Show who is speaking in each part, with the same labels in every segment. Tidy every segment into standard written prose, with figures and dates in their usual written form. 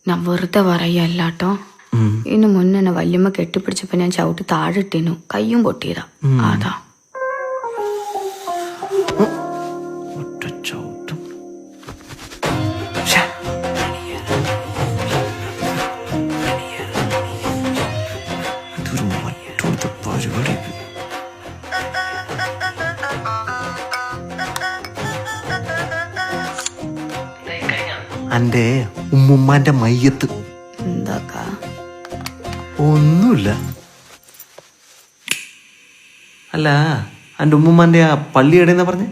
Speaker 1: ഞാൻ വെറുതെ പറയല്ലാട്ടോ. ഇന്ന് മുന്നേ എന്നെ വല്യമ്മ കെട്ടിപ്പിടിച്ചപ്പോ ഞാൻ ചവിട്ടി താഴെ ഇട്ടിനു, കയ്യും പൊട്ടിയതാ. അതാ
Speaker 2: അന്റെ ഉമ്മുമ്മാന്റെ മയ്യത്ത്.
Speaker 1: എന്താക്കാ?
Speaker 2: ഒന്നുമില്ല. അല്ല, അന്റെ ഉമ്മുമ്മാന്റെ ആ പള്ളി എവിടെയെന്നാ പറഞ്ഞേ?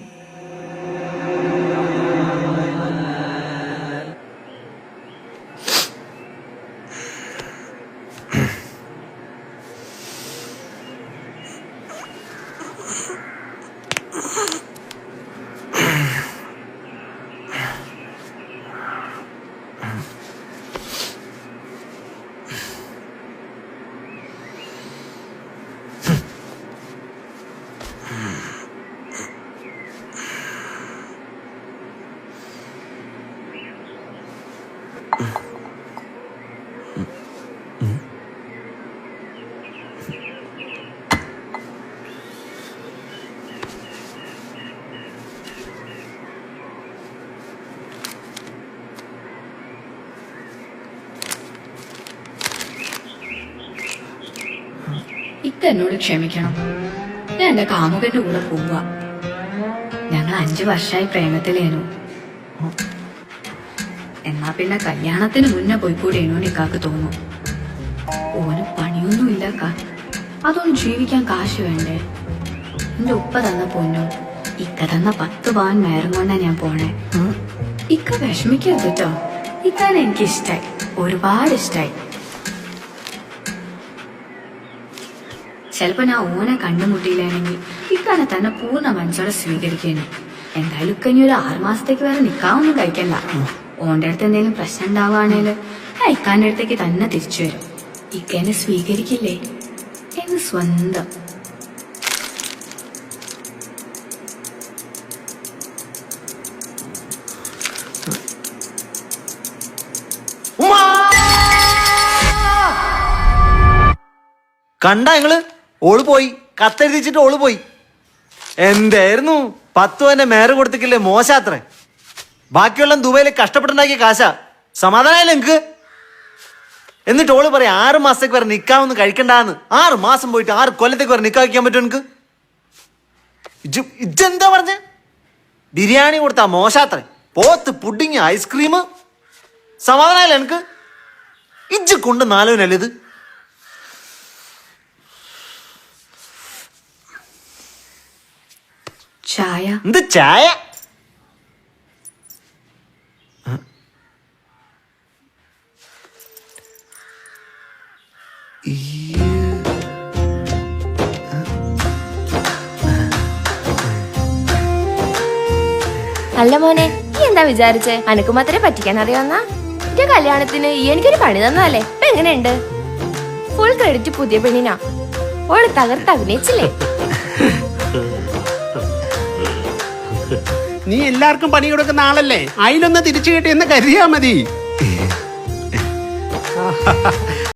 Speaker 1: ഇക്ക എന്നോട് ക്ഷമിക്കണം. ഞാൻ എന്റെ കാമുകന്റെ കൂടെ പോവാ. ഞങ്ങൾ 5 വർഷമായി പ്രേമത്തിലേനു. എന്നാ പിന്നെ കല്യാണത്തിന് മുന്നേ പോയിക്കൂടേനു ഇക്കാക്ക് തോന്നും. ഓന് പണിയൊന്നും ഇല്ലക്ക. അതൊന്നും ജീവിക്കാൻ കാശ് വേണ്ടേ? എന്റെ ഉപ്പ തന്ന പൊന്നും ഇക്ക തന്ന 10 പവൻ മേരം കൊണ്ടാ ഞാൻ പോണേ. ഇക്ക വിഷമിക്കരുത് കേട്ടോ. ഇക്കാനെ എനിക്ക് ഇഷ്ടായി, ഒരുപാട് ഇഷ്ടായി. ചിലപ്പോ ഞാൻ ഓനെ കണ്ടുമുട്ടിയില്ലെങ്കിൽ ഇക്കാനെ തന്നെ പൂർണ്ണ മനസ്സോടെ സ്വീകരിക്കുന്നു. എന്തായാലും ഇക്കഞ്ഞി ഒരു 6 മാസത്തേക്ക് വേറെ നിക്കാവൊന്നും കഴിക്കണ്ട. ഓന്റെ അടുത്ത് എന്തെങ്കിലും പ്രശ്നം ഉണ്ടാവുകയാണേല് ഞാൻ ഇക്കാന്റെ അടുത്തേക്ക് തന്നെ തിരിച്ചു വരും. ഇക്കനെ സ്വീകരിക്കില്ലേ എന്ന് സ്വന്തം.
Speaker 2: കണ്ട നിങ്ങള്? ഓള് പോയി, കത്തെഴുതിച്ചിട്ട് ഓള് പോയി. എന്തായിരുന്നു 10 പവന്റെ മേറ് കൊടുത്തിക്കില്ലേ? മോശാത്രേ. ബാക്കിയുള്ള ദുബൈയില് കഷ്ടപ്പെട്ടുണ്ടാക്കിയ കാശാ. സമാധാനമല്ല നിങ്ങക്ക്? എന്നിട്ട് ഓള് പറയാം 6 മാസത്തേക്ക് വരെ നിക്കാവൊന്നും കഴിക്കണ്ടാന്ന്. 6 മാസം പോയിട്ട് 6 കൊല്ലത്തേക്ക് വരെ നിക്കാ വയ്ക്കാൻ പറ്റും എനിക്ക്? ഇജെന്താ പറഞ്ഞ? ബിരിയാണി കൊടുത്താ മോശാത്രേ. പോത്ത്, പുഡിങ്, ഐസ്ക്രീം. സമാധാനമല്ല എനിക്ക്? ഇജ്ജ് കൊണ്ട് 4 ഇത്.
Speaker 1: ചായ?
Speaker 2: എന്ത് ചായ?
Speaker 3: അല്ല മോനെ, ഈ എന്താ വിചാരിച്ചേ? അനക്ക് മാത്രമേ പറ്റിക്കാൻ അറിയാവുന്ന എന്റെ കല്യാണത്തിന് ഈ എനിക്കൊരു പണി തന്നല്ലേ. ഇപ്പൊ എങ്ങനെയുണ്ട്? ഫുൾ ക്രെഡിറ്റ് പുതിയ പെണ്ണിനാ. ഓള് തകർത്ത് അഭിനയിച്ചില്ലേ?
Speaker 4: നീ എല്ലാവർക്കും പണി കൊടുക്കുന്ന ആളല്ലേ, അതിലൊന്ന് തിരിച്ചു കിട്ടിയെന്ന് കരുതിയാ മതി.